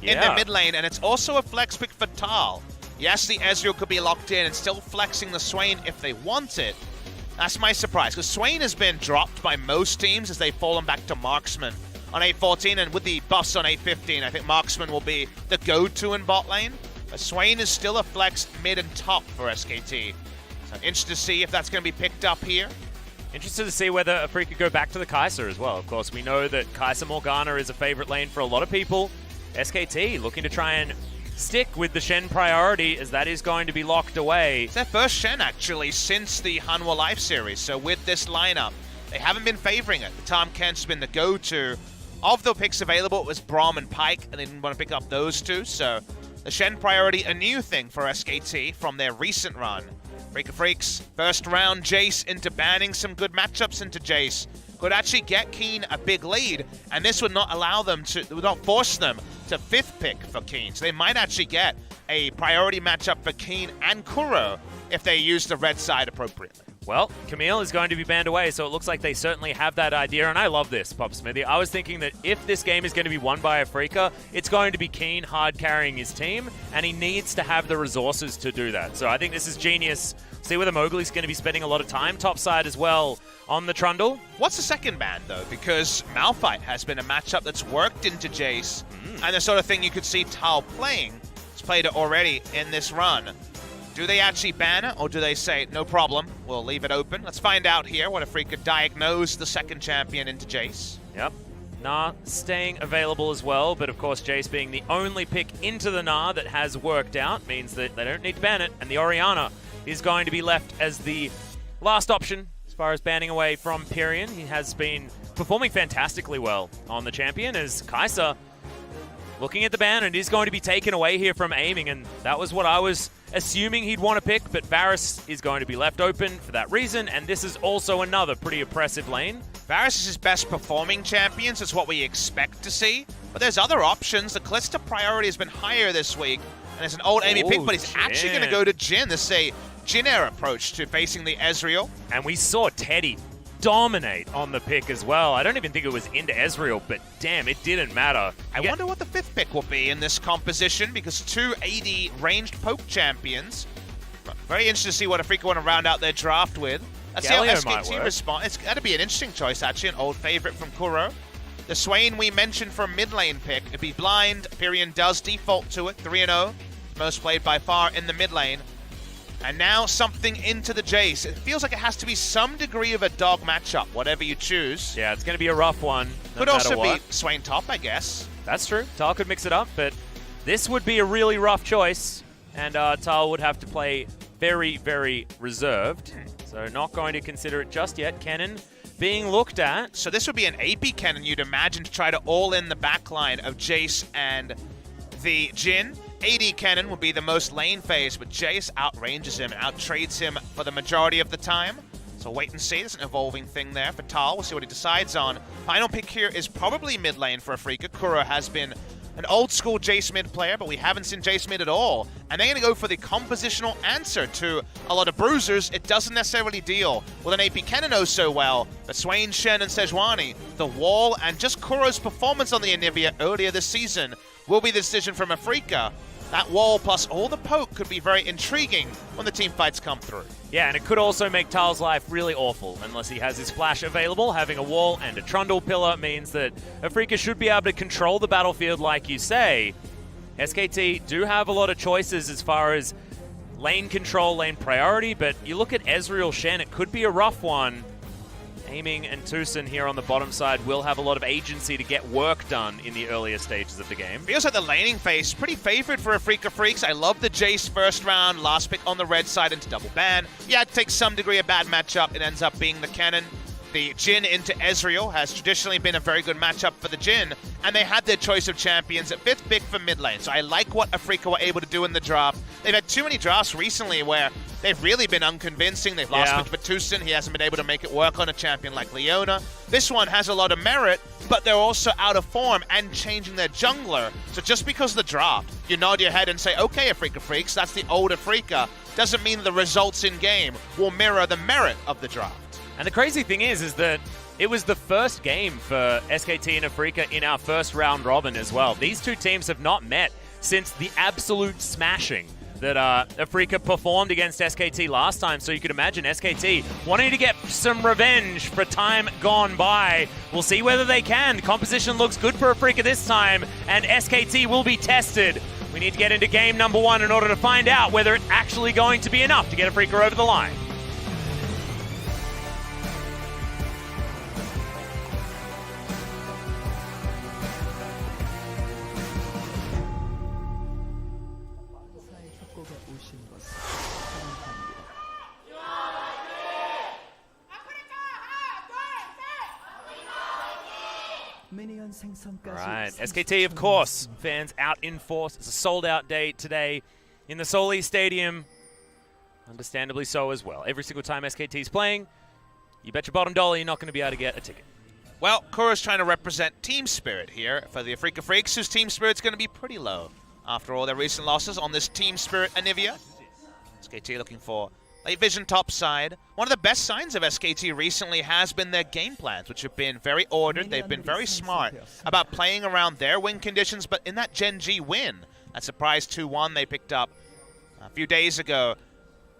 in the mid lane, and it's also a flex pick for Thal. Yes, the Ezreal could be locked in and still flexing the Swain if they want it. That's my surprise, because Swain has been dropped by most teams as they've fallen back to Marksman on 8-14, and with the buffs on 8-15, I think Marksman will be the go-to in bot lane. But Swain is still a flex mid and top for SKT. So interested to see if that's going to be picked up here. Interested to see whether Afreeca go back to the Kai'Sa as well. Of course, we know that Kai'Sa Morgana is a favorite lane for a lot of people. SKT looking to try and stick with the Shen priority, as that is going to be locked away. It's their first Shen, actually, since the Hanwha Life series. So with this lineup, they haven't been favoring it. The Tahm Kench's been the go-to. Of the picks available, it was Braum and Pyke, and they didn't want to pick up those two. So the Shen priority, a new thing for SKT from their recent run. Afreeca Freecs, first round Jayce into banning some good matchups into Jayce. Could actually get Kiin a big lead, and this would not allow them to, would not force them to 5th pick for Kiin. So they might actually get a priority matchup for Kiin and Kuro if they use the red side appropriately. Well, Camille is going to be banned away, so it looks like they certainly have that idea, and I love this, Papasmithy. I was thinking that if this game is going to be won by Afreeca, it's going to be Kiin hard carrying his team, and he needs to have the resources to do that. So I think this is genius. See whether Mowgli's going to be spending a lot of time topside as well on the Trundle. What's the second ban, though? Because Malphite has been a matchup that's worked into Jayce, and the sort of thing you could see Thal playing. He's played it already in this run. Do they actually ban it, or do they say, no problem, we'll leave it open? Let's find out here what Afreeca diagnosed the second champion into Jayce. Yep. Nah staying available as well, but of course Jayce being the only pick into the Nah that has worked out means that they don't need to ban it, and the Orianna is going to be left as the last option as far as banning away from Pirean. He has been performing fantastically well on the champion, as Kai'Sa looking at the ban, and is going to be taken away here from aiming, and that was what I was assuming he'd want to pick, but Varus is going to be left open for that reason, and this is also another pretty oppressive lane. Varus is his best performing champion, so it's what we expect to see, but there's other options. The Kalista priority has been higher this week, and it's an old Amy pick, but he's actually going to go to Jhin. This is a Jhin-air approach to facing the Ezreal. And we saw Teddy dominate on the pick as well. I don't even think it was into Ezreal, but damn, it didn't matter. I wonder what the 5th pick will be in this composition, because 2 AD ranged poke champions. Very interested to see what Afreeca want to round out their draft with. Let's see how SKT respond. It's got to be an interesting choice, actually, an old favorite from Kuro. The Swain we mentioned for a mid lane pick. It'd be blind. Pirean does default to it, 3-0. Most played by far in the mid lane. And now something into the Jayce. It feels like it has to be some degree of a dog matchup, whatever you choose. Yeah, it's going to be a rough one. Could also be Swain top, I guess. That's true. Thal could mix it up, but this would be a really rough choice. And Thal would have to play very, very reserved. So not going to consider it just yet. Kennen being looked at. So this would be an AP Kennen, you'd imagine, to try to all-in the backline of Jayce and the Jhin. AD Kennen would be the most lane phase, but Jayce outranges him and outtrades him for the majority of the time. So wait and see. There's an evolving thing there for Thal. We'll see what he decides on. Final pick here is probably mid lane for Afreeca. Kuro has been an old-school Jayce mid player, but we haven't seen Jayce mid at all. And they're going to go for the compositional answer to a lot of bruisers. It doesn't necessarily deal with an AP Kennen oh so well, but Swain, Shen, and Sejuani, the wall, and just Kuro's performance on the Anivia earlier this season will be the decision from Afreeca. That wall plus all the poke could be very intriguing when the team fights come through. Yeah, and it could also make Thal's life really awful unless he has his flash available. Having a wall and a trundle pillar means that Afreeca should be able to control the battlefield like you say. SKT do have a lot of choices as far as lane control, lane priority, but you look at Ezreal Shen, it could be a rough one. Aiming and Tusin here on the bottom side will have a lot of agency to get work done in the earlier stages of the game. Feels like the laning phase pretty favored for Afreeca Freecs. I love the Jayce first round, last pick on the red side into double ban. Yeah, it takes some degree of bad matchup. It ends up being the Kennen. The Jhin into Ezreal has traditionally been a very good matchup for the Jhin, and they had their choice of champions at 5th pick for mid lane. So I like what Afreeca were able to do in the draft. They've had too many drafts recently where they've really been unconvincing. They've lost pick for Tusin. He hasn't been able to make it work on a champion like Leona. This one has a lot of merit, but they're also out of form and changing their jungler. So just because of the draft, you nod your head and say, okay, Afreeca Freecs, that's the old Afreeca. Doesn't mean the results in game will mirror the merit of the draft. And the crazy thing is that It was the first game for SKT and Afreeca in our first round robin as well. These two teams have not met since the absolute smashing that Afreeca performed against SKT last time. So you could imagine SKT wanting to get some revenge for time gone by. We'll see whether they can. The composition looks good for Afreeca this time, and SKT will be tested. We need to get into game number 1 in order to find out whether it's actually going to be enough to get Afreeca over the line. Right, SKT, of course, fans out in force. It's a sold-out day today in the Seoul Stadium. Understandably so as well. Every single time SKT is playing, you bet your bottom dollar you're not going to be able to get a ticket. Well, Kuro's trying to represent team spirit here for the Afreeca Freecs, whose team spirit's going to be pretty low after all their recent losses on this team spirit Anivia. SKT looking for late vision top side. One of the best signs of SKT recently has been their game plans, which have been very ordered. They've been very smart about playing around their win conditions, but in that Gen G win, that surprise 2-1 they picked up a few days ago,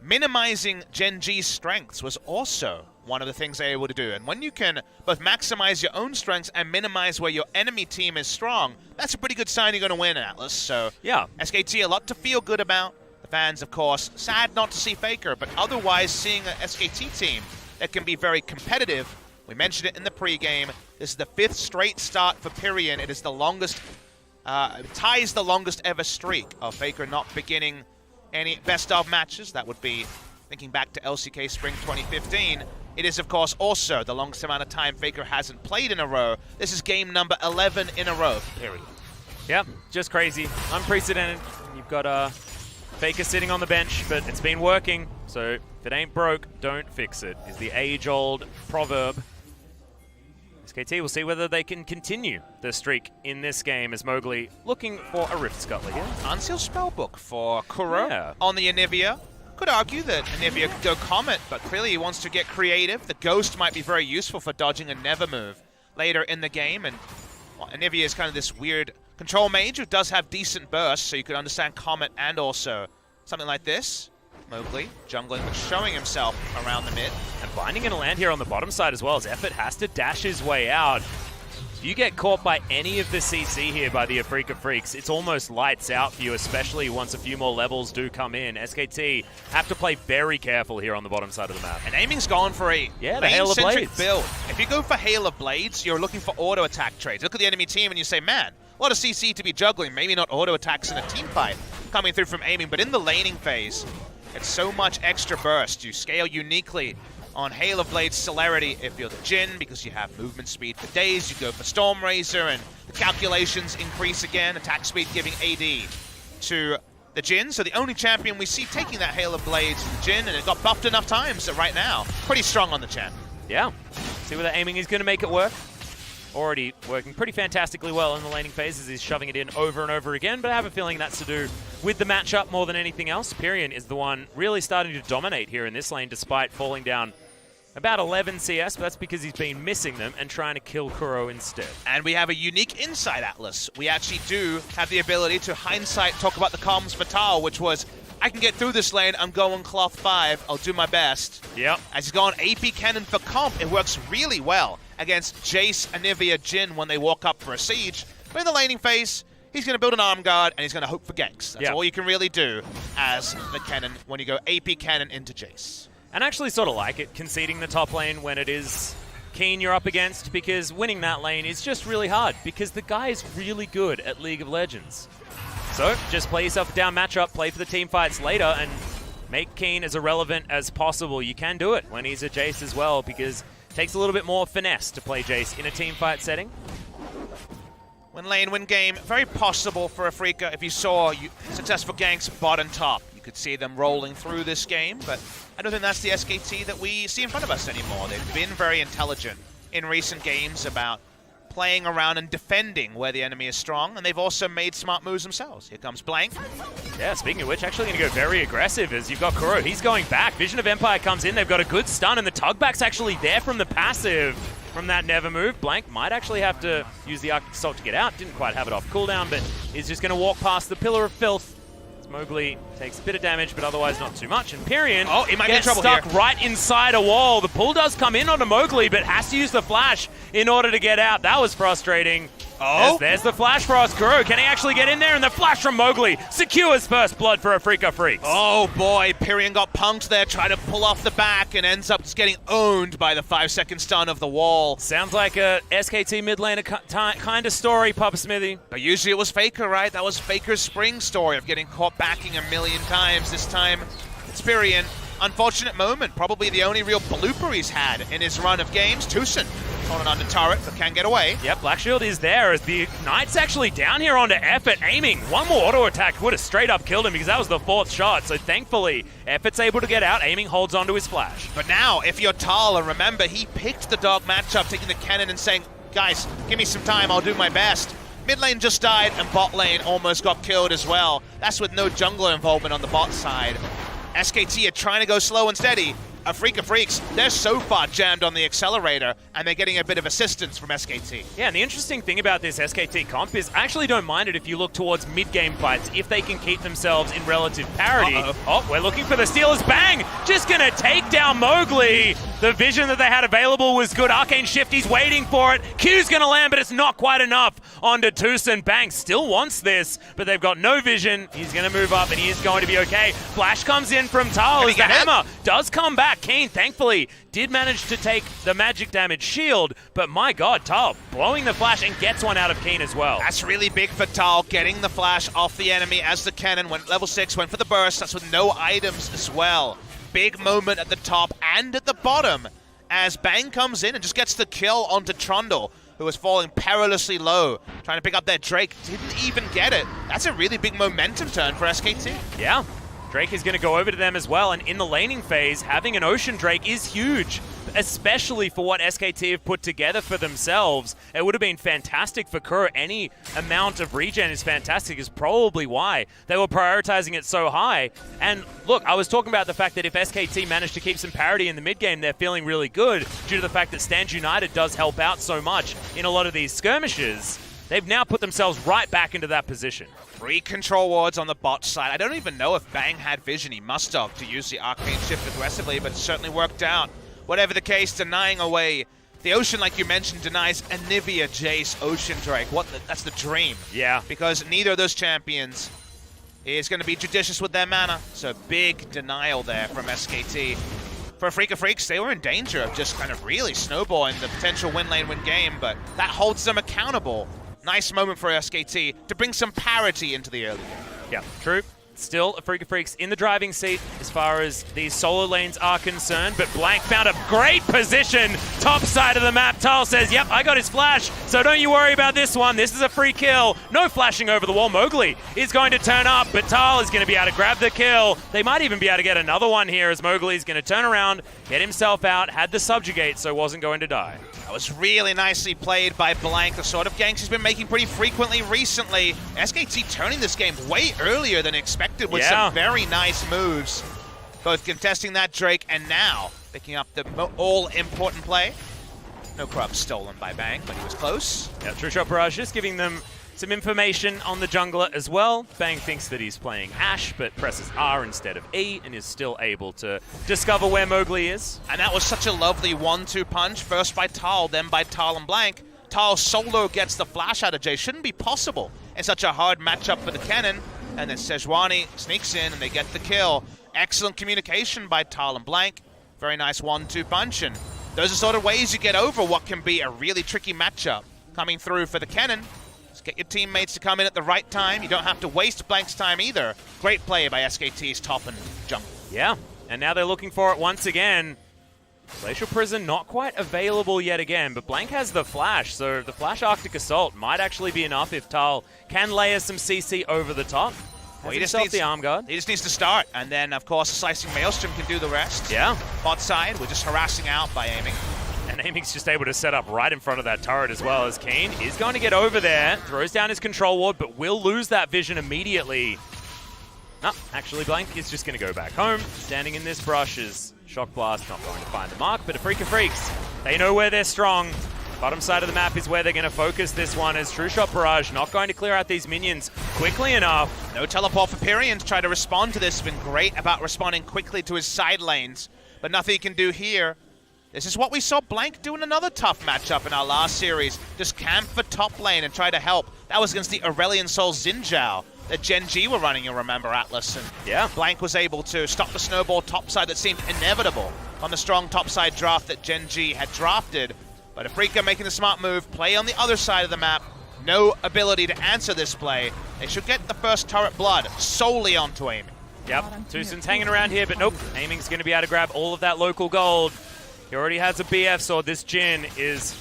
minimizing Gen G's strengths was also one of the things they're able to do. And when you can both maximize your own strengths and minimize where your enemy team is strong, that's a pretty good sign you're going to win, Atlus. So yeah, SKT, a lot to feel good about. The fans, of course, sad not to see Faker, but otherwise seeing an SKT team that can be very competitive. We mentioned it in the pregame. This is the 5th straight start for Pirean. It is the longest, ties the longest ever streak of Faker not beginning any best of matches. That would be thinking back to LCK Spring 2015. It is, of course, also the longest amount of time Faker hasn't played in a row. This is game number 11 in a row for Pirean. Yep, just crazy. Unprecedented. You've got Faker sitting on the bench, but it's been working, so if it ain't broke, don't fix it, is the age-old proverb. SKT will see whether they can continue the streak in this game as Mowgli looking for a Rift Scuttler here. Unsealed Spellbook for Kuro on the Anivia. Could argue that Anivia could go Comet, but clearly he wants to get creative. The Ghost might be very useful for dodging a Never move later in the game, and well, Anivia is kind of this weird control mage who does have decent bursts, so you could understand Comet and also something like this. Mowgli jungling but showing himself around the mid. And finding a land here on the bottom side as well, as Effort has to dash his way out. If you get caught by any of the CC here by the Afreeca Freecs, it's almost lights out for you, especially once a few more levels do come in. SKT have to play very careful here on the bottom side of the map. And aiming's gone for a the Hail of Blades build. If you go for Hail of Blades, you're looking for auto attack trades. Look at the enemy team and you say, man, a lot of CC to be juggling, maybe not auto attacks in a team fight coming through from aiming, but in the laning phase, it's so much extra burst. You scale uniquely on Hail of Blade's celerity if you're the Jhin, because you have movement speed for days. You go for Stormrazor, and the calculations increase again. Attack speed giving AD to the Jhin. So the only champion we see taking that Hail of Blades is the Jhin, and it got buffed enough times that right now, pretty strong on the champ. Yeah. See whether aiming is going to make it work. Already working pretty fantastically well in the laning phase as he's shoving it in over and over again, but I have a feeling that's to do with the matchup more than anything else. Pirean is the one really starting to dominate here in this lane despite falling down about 11 CS, but that's because he's been missing them and trying to kill Kuro instead. And we have a unique insight, Atlus. We actually do have the ability to hindsight talk about the comms for Thal, which was, I can get through this lane, I'm going cloth 5, I'll do my best. Yep. As he's gone AP Kennen for comp, it works really well against Jayce, Anivia, Jhin when they walk up for a siege. But in the laning phase, he's going to build an arm guard and he's going to hope for ganks. That's all you can really do as the Kennen when you go AP Kennen into Jayce. And I actually sort of like it, conceding the top lane when it is Kiin you're up against, because winning that lane is just really hard, because the guy is really good at League of Legends. So just play yourself a down matchup, play for the team fights later, and make Kiin as irrelevant as possible. You can do it when he's a Jayce as well, because it takes a little bit more finesse to play Jayce in a team fight setting. Win lane, win game, very possible for Afreeca. If you saw successful ganks bottom top, you could see them rolling through this game, but I don't think that's the SKT that we see in front of us anymore. They've been very intelligent in recent games about playing around and defending where the enemy is strong, and they've also made smart moves themselves. Here comes Blank. Yeah, speaking of which, actually going to go very aggressive as you've got Kuro. He's going back. Vision of Empire comes in. They've got a good stun, and the tugback's actually there from the passive. from that never move. Blank might actually have to use the Arctic Assault to get out. Didn't quite have it off cooldown, but he's just going to walk past the Pillar of Filth. Mowgli takes a bit of damage, but otherwise not too much. And Pirean he might gets get in trouble stuck here. right inside a wall. The pull does come in onto Mowgli, but has to use the flash in order to get out. That was frustrating. There's the flash for us. Kuro, can he actually get in there? And the flash from Mowgli secures first blood for Afreeca Freecs. Oh boy, Pirean got punked there, trying to pull off the back and ends up just getting owned by the 5-second stun of the wall. Sounds like a SKT mid laner kind of story, Papasmithy. But usually it was Faker, right? That was Faker's spring story of getting caught backing a million times. This time, it's Pirean. Unfortunate moment, probably the only real blooper he's had in his run of games. Tusin holding on to turret, but can't get away. Yep, Black Shield is there as the Knight's actually down here onto Effort, aiming. One more auto attack would have straight up killed him because that was the 4th shot. So thankfully, Effort's able to get out, aiming holds onto his flash. But now, if you're Thal, and remember, he picked the dog matchup, taking the Kennen and saying, guys, give me some time, I'll do my best. Mid lane just died, and bot lane almost got killed as well. That's with no jungler involvement on the bot side. SKT are trying to go slow and steady. Afreeca Freecs, they're so far jammed on the accelerator, and they're getting a bit of assistance from SKT. Yeah, and the interesting thing about this SKT comp is I actually don't mind it if you look towards mid-game fights, if they can keep themselves in relative parity. Oh, we're looking for the stealers. Bang! Just gonna take down Mowgli. The vision that they had available was good. Arcane Shift, he's waiting for it. Q's gonna land, but it's not quite enough onto Tusin. Bang still wants this, but they've got no vision. He's gonna move up, and he is going to be okay. Flash comes in from Thal as the hammer does come back. Kiin, thankfully, did manage to take the magic damage shield, but my god, Thal blowing the flash and gets one out of Kiin as well. That's really big for Thal, getting the flash off the enemy as the Kennen went level 6, went for the burst. That's with no items as well. Big moment at the top and at the bottom as Bang comes in and just gets the kill onto Trundle, who was falling perilously low, trying to pick up that Drake. Didn't even get it. That's a really big momentum turn for SKT. Yeah. Drake is going to go over to them as well, and in the laning phase, having an Ocean Drake is huge, especially for what SKT have put together for themselves. It would have been fantastic for Kuro. Any amount of regen is fantastic, is probably why they were prioritizing it so high. And look, I was talking about the fact that if SKT managed to keep some parity in the mid game, they're feeling really good due to the fact that Stand United does help out so much in a lot of these skirmishes. They've now put themselves right back into that position. 3 control wards on the bot side. I don't even know if Bang had vision. He must have to use the Arcane Shift aggressively, but it certainly worked out. Whatever the case, denying away the Ocean, like you mentioned, denies Anivia, Jayce, Ocean Drake. That's the dream. Yeah. Because neither of those champions is going to be judicious with their mana. So big denial there from SKT. For Afreeca Freecs, they were in danger of just kind of really snowballing the potential win lane win game, but that holds them accountable. Nice moment for SKT to bring some parity into the early game. Yeah, true. Still, Afreeca Freecs in the driving seat as far as these solo lanes are concerned, but Blank found a great position top side of the map. Thal says, yep, I got his flash, so don't you worry about this one. This is a free kill. No flashing over the wall. Mowgli is going to turn up, but Thal is going to be able to grab the kill. They might even be able to get another one here as Mowgli is going to turn around, get himself out, had the subjugate, so wasn't going to die. That was really nicely played by Blank, the sort of ganks he's been making pretty frequently recently. SKT turning this game way earlier than expected with some very nice moves. Both contesting that Drake and now picking up the all-important play. No Krug stolen by Bang, but he was close. Yeah, True Shot Barrage just giving them some information on the jungler as well. Bang thinks that he's playing Ashe, but presses R instead of E and is still able to discover where Mowgli is. And that was such a lovely 1-2 punch, first by Thal, then by Thal and Blank. Thal solo gets the flash out of Jayce. Shouldn't be possible in such a hard matchup for the Kennen. And then Sejuani sneaks in and they get the kill. Excellent communication by Thal and Blank. Very nice 1-2 punch. And those are sort of ways you get over what can be a really tricky matchup. Coming through for the Kennen. Just get your teammates to come in at the right time. You don't have to waste Blank's time either. Great play by SKT's top and jungle. Yeah, and now they're looking for it once again. Glacial Prison not quite available yet again, but Blank has the flash, so the flash Arctic Assault might actually be enough if Thal can layer some CC over the top. Well, he just needs the arm guard. He just needs to start, and then, of course, the Slicing Maelstrom can do the rest. Yeah. Bot side, we're just harassing out by aiming. And aiming's just able to set up right in front of that turret as well, as Kiin is going to get over there, throws down his control ward, but will lose that vision immediately. No, actually Blank is just going to go back home. Standing in this brush is Shock Blast, not going to find the mark, but Afreeca Freecs They know where they're strong. Bottom side of the map is where they're going to focus this one, as True Shot Barrage not going to clear out these minions quickly enough. No teleport for Pirean to try to respond to this. Been great about responding quickly to his side lanes, but nothing he can do here. This is what we saw Blank do in another tough matchup in our last series. Just camp for top lane and try to help. That was against the Aurelion Sol Xin that Gen G were running, you'll remember, Atlus. And yeah, Blank was able to stop the snowball topside that seemed inevitable on the strong topside draft that Gen G had drafted. But Afreeca making the smart move, play on the other side of the map. No ability to answer this play. They should get the first turret blood solely onto aiming. Yep, Tusin's hanging around here, but nope. Aiming's going to be able to grab all of that local gold. He already has a BF, so this Jhin is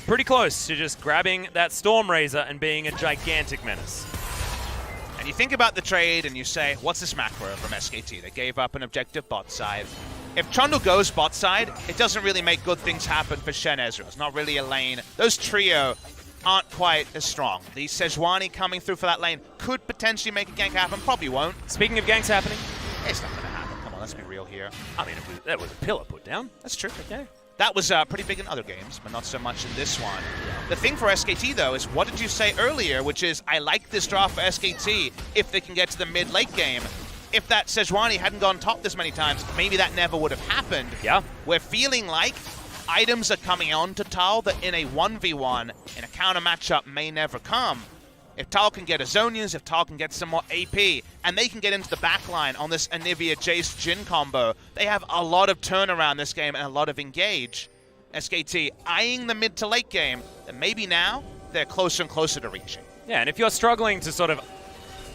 pretty close to just grabbing that Storm Razor and being a gigantic menace. And you think about the trade and you say, what's this macro from SKT? They gave up an objective bot side. If Trundle goes bot side, it doesn't really make good things happen for Shen Ezreal. It's not really a lane. Those trio aren't quite as strong. The Sejuani coming through for that lane could potentially make a gank happen. Probably won't. Speaking of ganks happening, it's not going to happen. Come on, let's be real here. I mean, that was a pillar put down. That's true. Okay. That was pretty big in other games, but not so much in this one. The thing for SKT, though, is what did you say earlier, which is I like this draft for SKT if they can get to the mid-late game. If that Sejuani hadn't gone top this many times, maybe that never would have happened. Yeah. We're feeling like items are coming on to Thal that in a 1v1, in a counter matchup, may never come. If Thal can get Azonians, if Thal can get some more AP, and they can get into the backline on this Anivia Jayce Jhin combo, they have a lot of turnaround this game and a lot of engage. SKT eyeing the mid to late game, and maybe now they're closer and closer to reaching. Yeah, and if you're struggling to sort of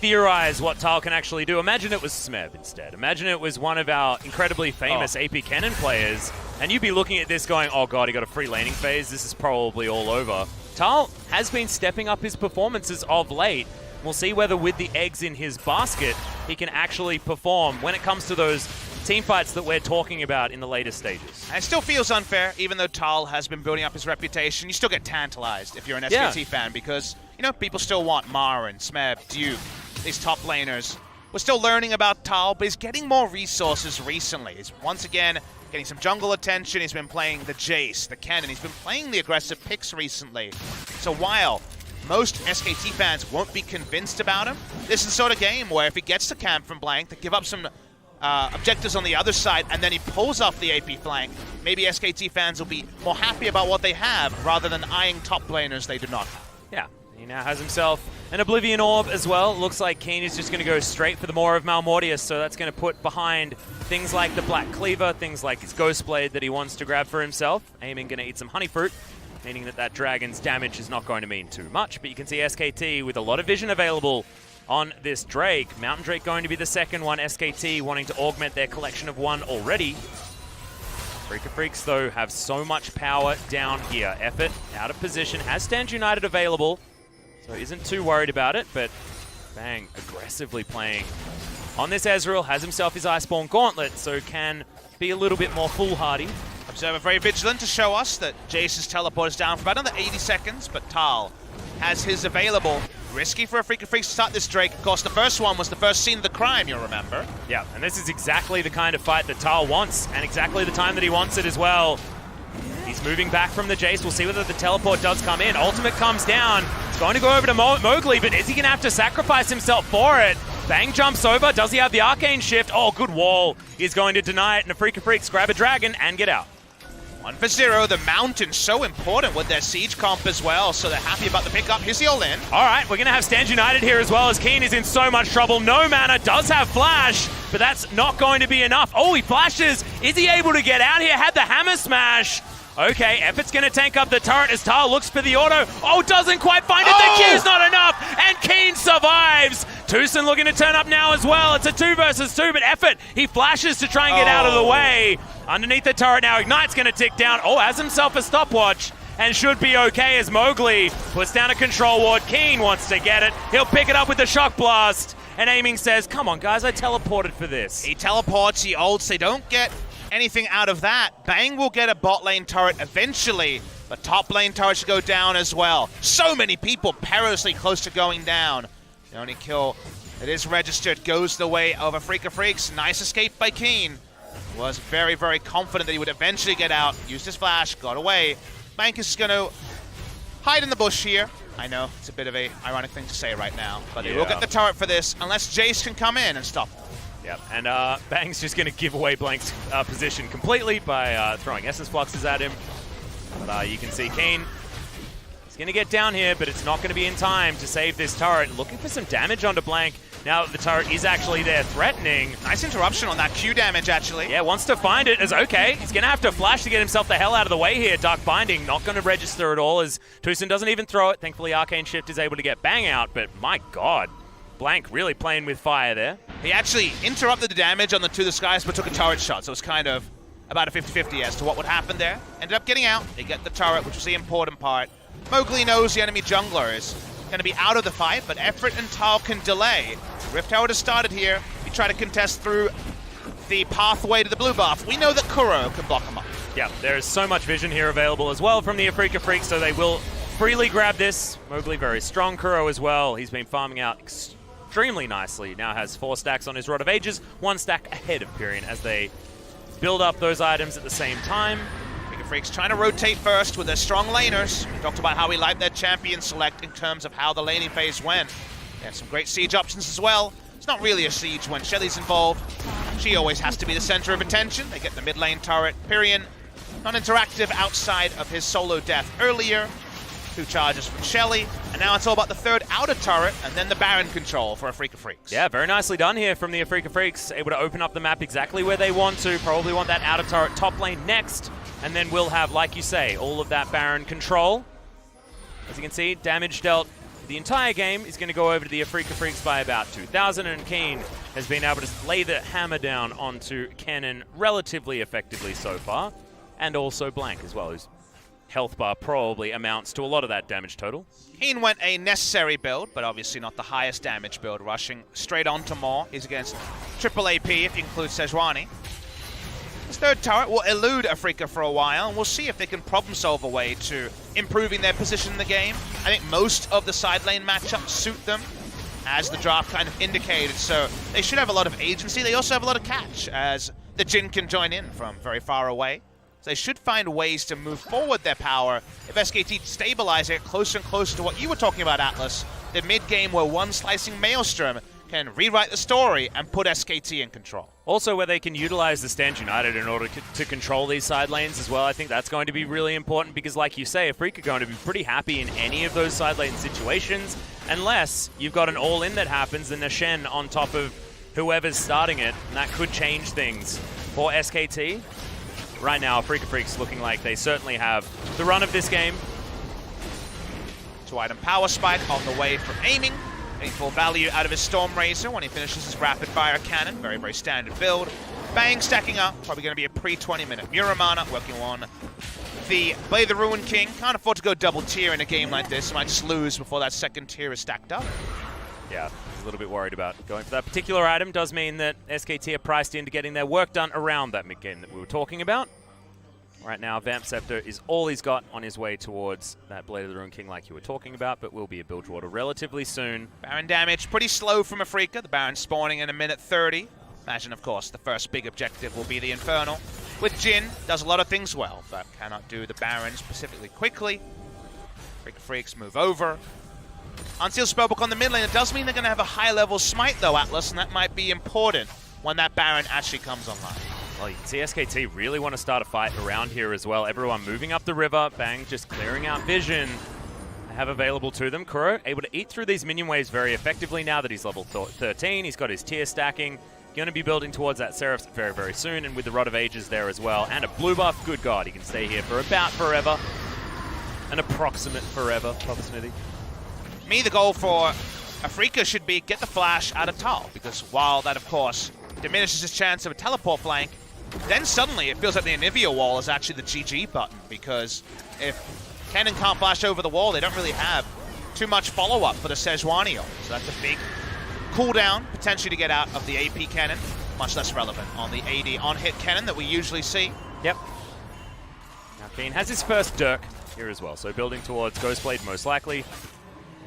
theorize what Thal can actually do, imagine it was Smeb instead. Imagine it was one of our incredibly famous AP Kennen players, and you'd be looking at this going, oh god, he got a free laning phase, this is probably all over. Thal has been stepping up his performances of late. We'll see whether with the eggs in his basket, he can actually perform when it comes to those team fights that we're talking about in the later stages. And it still feels unfair, even though Thal has been building up his reputation. You still get tantalized if you're an SKT fan because, you know, people still want Mar and Smeb, Duke, these top laners. We're still learning about Thal, but he's getting more resources recently. He's once again getting some jungle attention. He's been playing the Jayce, the Kennen. He's been playing the aggressive picks recently. So while most SKT fans won't be convinced about him, this is the sort of game where if he gets to camp from Blank, they give up some objectives on the other side, and then he pulls off the AP flank, maybe SKT fans will be more happy about what they have rather than eyeing top laners they do not have. Yeah, he now has himself an Oblivion Orb as well. Looks like Kiin is just going to go straight for the Maw of Malmortius, so that's going to put behind things like the Black Cleaver, things like his Ghost Blade that he wants to grab for himself. Aiming going to eat some Honey Fruit, meaning that dragon's damage is not going to mean too much, but you can see SKT with a lot of vision available on this Drake. Mountain Drake going to be the second one. SKT wanting to augment their collection of one already. Afreeca Freecs, though, have so much power down here. Effort out of position, has Stand United available, so isn't too worried about it, but Bang aggressively playing on this Ezreal, has himself his Iceborne Gauntlet, so can be a little bit more foolhardy. Observer very vigilant to show us that Jayce's teleport is down for about another 80 seconds, but Thal has his available. Risky for Afreeca Freecs to start this Drake. Of course, the first one was the first scene of the crime, you'll remember. Yeah, and this is exactly the kind of fight that Thal wants, and exactly the time that he wants it as well. He's moving back from the Jayce. We'll see whether the teleport does come in. Ultimate comes down. It's going to go over to Mowgli, but is he going to have to sacrifice himself for it? Bang jumps over. Does he have the Arcane Shift? Oh, good wall. He's going to deny it, and Afreeca Freecs grab a dragon and get out. 1-for-0, the Mountain's so important with their Siege comp as well, so they're happy about the pickup. Here's the all-in. All right, we're going to have Stand United here as well, as Kiin is in so much trouble. No mana, does have Flash, but that's not going to be enough. Oh, he flashes. Is he able to get out here? Had the Hammer Smash. Okay, Effort's going to tank up the turret as Thal looks for the auto. Oh, doesn't quite find it. Oh! The Q's not enough, and Kiin survives. Tusin looking to turn up now as well. It's a 2 versus 2, but Effort, he flashes to try and get out of the way. Underneath the turret now, Ignite's going to tick down. Oh, has himself a stopwatch and should be okay as Mowgli puts down a control ward. Kiin wants to get it. He'll pick it up with the Shock Blast. And Aiming says, come on, guys, I teleported for this. He teleports, he ults, they don't get anything out of that. Bang will get a bot lane turret eventually, but top lane turret should go down as well. So many people perilously close to going down. The only kill that is registered goes the way of Afreeca Freecs. Nice escape by Kiin. was very, very confident that he would eventually get out, used his flash, got away. Blank is going to hide in the bush here. I know, it's a bit of a ironic thing to say right now, but they will get the turret for this unless Jayce can come in and stop them. Yep, and Bang's just going to give away Blank's position completely by throwing Essence Fluxes at him. But you can see Kiin, he's going to get down here, but it's not going to be in time to save this turret. Looking for some damage onto Blank. Now that the turret is actually there threatening. Nice interruption on that Q damage, actually. Yeah, wants to find it as okay. He's going to have to flash to get himself the hell out of the way here. Dark Binding not going to register at all as Tusin doesn't even throw it. Thankfully, Arcane Shift is able to get Bang out, but my god. Blank really playing with fire there. He actually interrupted the damage on the To the Skies, but took a turret shot, so it was kind of about a 50-50 as to what would happen there. Ended up getting out. They get the turret, which was the important part. Mowgli knows the enemy jungler is going to be out of the fight, but Efrit and Thal can delay. Rift Tower has started here. We try to contest through the pathway to the blue buff. We know that Kuro can block him up. Yeah, there is so much vision here available as well from the Afreeca Freecs, so they will freely grab this. Mowgli very strong, Kuro as well. He's been farming out extremely nicely. Now has 4 stacks on his Rod of Ages, 1 stack ahead of Pirean as they build up those items at the same time. Freecs trying to rotate first with their strong laners. We talked about how we like their champion select in terms of how the laning phase went. They have some great siege options as well. It's not really a siege when Shelly's involved. She always has to be the center of attention. They get the mid lane turret. Pirean, non-interactive outside of his solo death earlier. 2 charges from Shelly, and now it's all about the third outer turret, and then the Baron control for Afreeca Freecs. Yeah, very nicely done here from the Afreeca Freecs. Able to open up the map exactly where they want to. Probably want that outer turret top lane next. And then we'll have, like you say, all of that Baron control. As you can see, damage dealt the entire game is going to go over to the Afreeca Freecs by about 2,000, and Kiin has been able to lay the hammer down onto Kennen relatively effectively so far. And also Blank as well, whose health bar probably amounts to a lot of that damage total. Kiin went a necessary build, but obviously not the highest damage build, rushing straight onto Maw. He's against triple AP if you include Sejuani. This third turret will elude Afreeca for a while, and we'll see if they can problem-solve a way to improving their position in the game. I think most of the side lane matchups suit them, as the draft kind of indicated, so they should have a lot of agency. They also have a lot of catch, as the Jhin can join in from very far away. So they should find ways to move forward their power if SKT stabilize it closer and closer to what you were talking about, Atlus, the mid-game where one slicing Maelstrom can rewrite the story and put SKT in control. Also where they can utilize the Stand United in order to control these side lanes as well. I think that's going to be really important because, like you say, Afreeca are going to be pretty happy in any of those side lane situations unless you've got an all-in that happens and a Shen on top of whoever's starting it, and that could change things for SKT. Right now, Afreeca Freecs looking like they certainly have the run of this game. 2-item power spike on the way from aiming. Getting full value out of his Storm Razor when he finishes his rapid fire cannon. Very, very standard build. Bang stacking up. Probably going to be a pre-20-minute Muramana working on the Blade the Ruin King. Can't afford to go double tier in a game like this. Might just lose before that second tier is stacked up. Yeah, he's a little bit worried about going for that particular item. Does mean that SKT are priced into getting their work done around that mid-game that we were talking about. Right now, Vamp Scepter is all he's got on his way towards that Blade of the Ruin King like you were talking about, but will be a build water relatively soon. Baron damage pretty slow from Afreeca. The Baron spawning in a minute 30. Imagine, of course, the first big objective will be the Infernal. With Jhin, does a lot of things well, but cannot do the Baron specifically quickly. Afreeca Freecs move over. Unsealed Spellbook on the mid lane. It does mean they're going to have a high-level smite, though, Atlus, and that might be important when that Baron actually comes online. Well, you can see SKT really want to start a fight around here as well. Everyone moving up the river. Bang just clearing out vision they have available to them. Kuro able to eat through these minion waves very effectively now that he's level 13. He's got his tier stacking. Going to be building towards that Seraphs very, very soon, and with the Rod of Ages there as well. And a blue buff. Good God, he can stay here for about forever. An approximate forever, Papasmithy. Me, the goal for Afreeca should be get the flash out of Thal, because while that, of course, diminishes his chance of a teleport flank, then suddenly it feels like the Anivia wall is actually the GG button, because if Kennen can't flash over the wall, they don't really have too much follow-up for the Sejuani ult. So that's a big cooldown, potentially to get out of the AP Kennen. Much less relevant on the AD on-hit Kennen that we usually see. Yep. Now Kiin has his first Dirk here as well, so building towards Ghostblade most likely,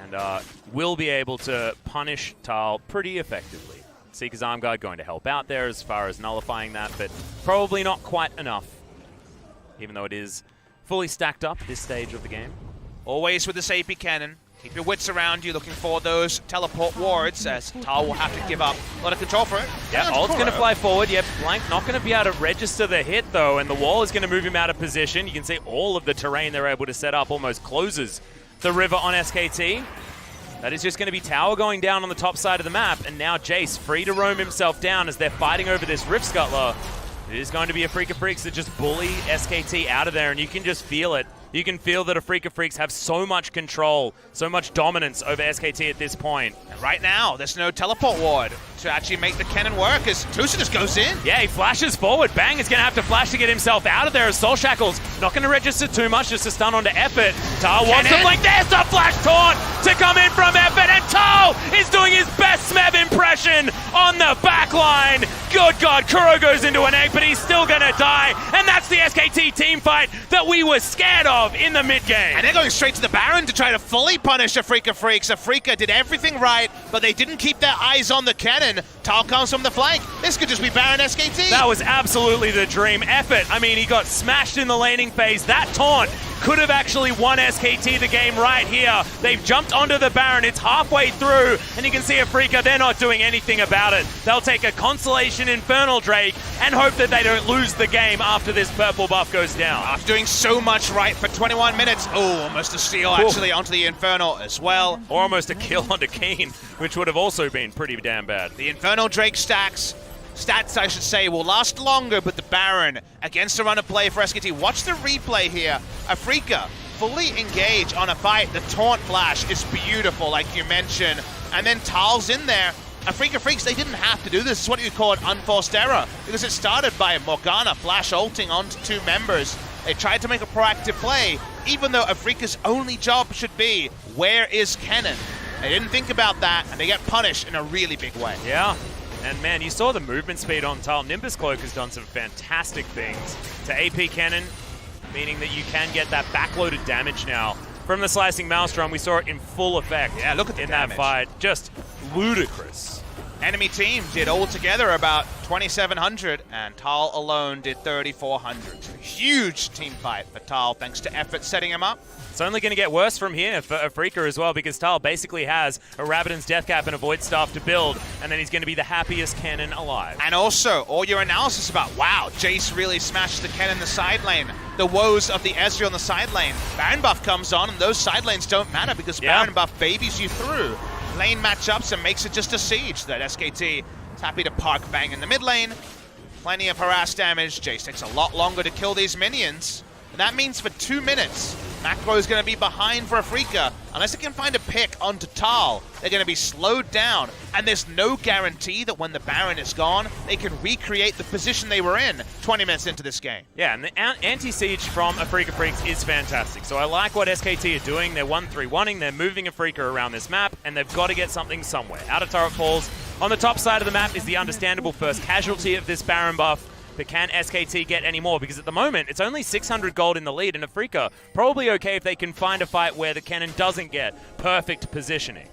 and will be able to punish Thal pretty effectively. Seeker's Arm Guard going to help out there as far as nullifying that, but probably not quite enough, even though it is fully stacked up at this stage of the game. Always with this AP cannon. Keep your wits around you, looking for those teleport wards, as Thal will have to give up a lot of control for it. Yeah, ult's going to fly forward. Yep, Blank not going to be able to register the hit, though, and the wall is going to move him out of position. You can see all of the terrain they're able to set up almost closes the river on SKT. That is just going to be tower going down on the top side of the map, and now Jayce free to roam himself down as they're fighting over this Rift Scuttler. It is going to be Afreeca Freecs that just bully SKT out of there, and you can just feel it. You can feel that Afreeca Freecs have so much control, so much dominance over SKT at this point. And right now, there's no teleport ward to actually make the Kennen work as Tusin just goes in. Yeah, he flashes forward. Bang is going to have to flash to get himself out of there as Soul Shackle's not going to register too much, just a stun onto Effort. Thal wants to blink. There's the flash taunt to come in from Effort, and Thal is doing his best Smev impression on the back line. Good God, Kuro goes into an egg, but he's still going to die, and that's the SKT team fight that we were scared of in the mid game. And they're going straight to the Baron to try to fully punish Afreeca Freecs. Afreeca did everything right, but they didn't keep their eyes on the Kennen. Thal comes from the flank. This could just be Baron SKT. That was absolutely the dream. Effort, I mean, he got smashed in the laning phase. That taunt could have actually won SKT the game right here. They've jumped onto the Baron. It's halfway through, and you can see Afreeca, they're not doing anything about it. They'll take a Constellation Infernal Drake and hope that they don't lose the game after this purple buff goes down. After doing so much right for 21 minutes. Oh, almost a steal actually onto the Infernal as well. Or almost a kill onto Kiin, which would have also been pretty damn bad. The Infernal Drake stats, I should say, will last longer, but the Baron against a run of play for SKT. Watch the replay here. Afreeca fully engaged on a fight. The taunt flash is beautiful, like you mentioned. And then Thal's in there. Afreeca Freecs, they didn't have to do this. It's what you call an unforced error, because it started by Morgana flash ulting onto two members. They tried to make a proactive play, even though Afreeca's only job should be, where is Kennen? They didn't think about that, and they get punished in a really big way. Yeah. And man, you saw the movement speed on Thal. Nimbus Cloak has done some fantastic things to AP Kennen, meaning that you can get that backloaded damage now. From the Slicing Maelstrom, we saw it in full effect. Yeah, look at the damage. That fight. Just ludicrous. Enemy team did altogether about 2,700, and Thal alone did 3,400. Huge team fight for Thal, thanks to Effort setting him up. It's only going to get worse from here for Afreeca as well, because Thal basically has a Rabadon's Death Cap and a Void Staff to build, and then he's going to be the happiest Kennen alive. And also, all your analysis about, wow, Jayce really smashed the Kennen in the side lane, the woes of the Ezreal in the side lane. Baron buff comes on, and those side lanes don't matter, because Baron buff babies you through lane matchups and makes it just a siege that SKT is happy to park Bang in the mid lane. Plenty of harass damage. Jayce takes a lot longer to kill these minions. And that means for 2 minutes, Macro is going to be behind for Afreeca. Unless they can find a pick onto Thal, they're going to be slowed down. And there's no guarantee that when the Baron is gone, they can recreate the position they were in 20 minutes into this game. Yeah, and the anti-siege from Afreeca Freecs is fantastic. So I like what SKT are doing. They're 1-3-1ing, they're moving Afreeca around this map, and they've got to get something somewhere. Out of turret falls. On the top side of the map is the understandable first casualty of this Baron buff. But can SKT get any more? Because at the moment, it's only 600 gold in the lead, and Afreeca probably okay if they can find a fight where the Kennen doesn't get perfect positioning.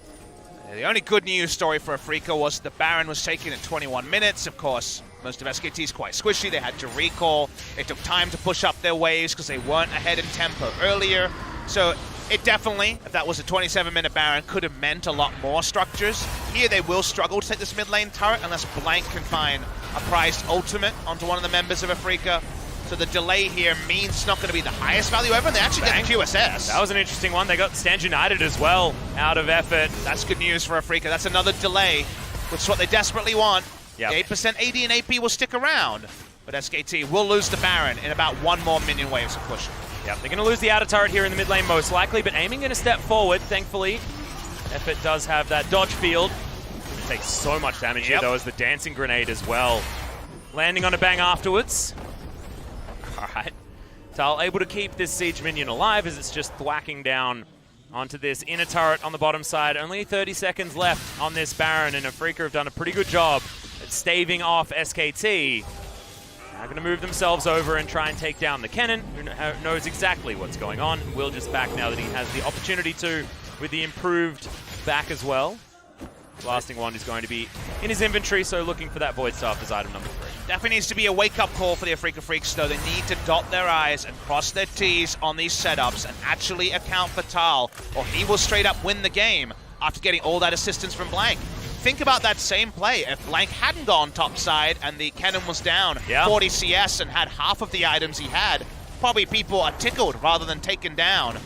The only good news story for Afreeca was the Baron was taken in 21 minutes. Of course, most of SKT is quite squishy. They had to recall. They took time to push up their waves because they weren't ahead in tempo earlier. So it definitely, if that was a 27-minute Baron, could have meant a lot more structures. Here they will struggle to take this mid lane turret unless Blank can find a prized ultimate onto one of the members of Afreeca. So the delay here means it's not going to be the highest value ever, and they actually get the QSS. That was an interesting one. They got Stand United as well out of Effort. That's good news for Afreeca. That's another delay, which is what they desperately want. Yep. The 8% AD and AP will stick around, but SKT will lose the Baron in about one more minion waves of pushing. Yep, they're going to lose the outer turret here in the mid lane most likely, but aiming going to step forward, thankfully. Effort does have that dodge field. It takes so much damage here, though, as the dancing grenade as well. Landing on a bang afterwards. Alright. Thal able to keep this siege minion alive as it's just thwacking down onto this inner turret on the bottom side. Only 30 seconds left on this Baron, and Afreeca have done a pretty good job at staving off SKT. Now going to move themselves over and try and take down the Kennen, who knows exactly what's going on. Will just back now that he has the opportunity to, with the improved back as well. Blasting Wand is going to be in his inventory, so looking for that Void Staff as item number 3. Definitely needs to be a wake-up call for the Afreeca Freecs, though. They need to dot their I's and cross their T's on these setups and actually account for Thal, or he will straight up win the game after getting all that assistance from Blank. Think about that same play. If Blank hadn't gone topside and the Kennen was down 40 CS and had half of the items he had, probably people are tickled rather than taken down.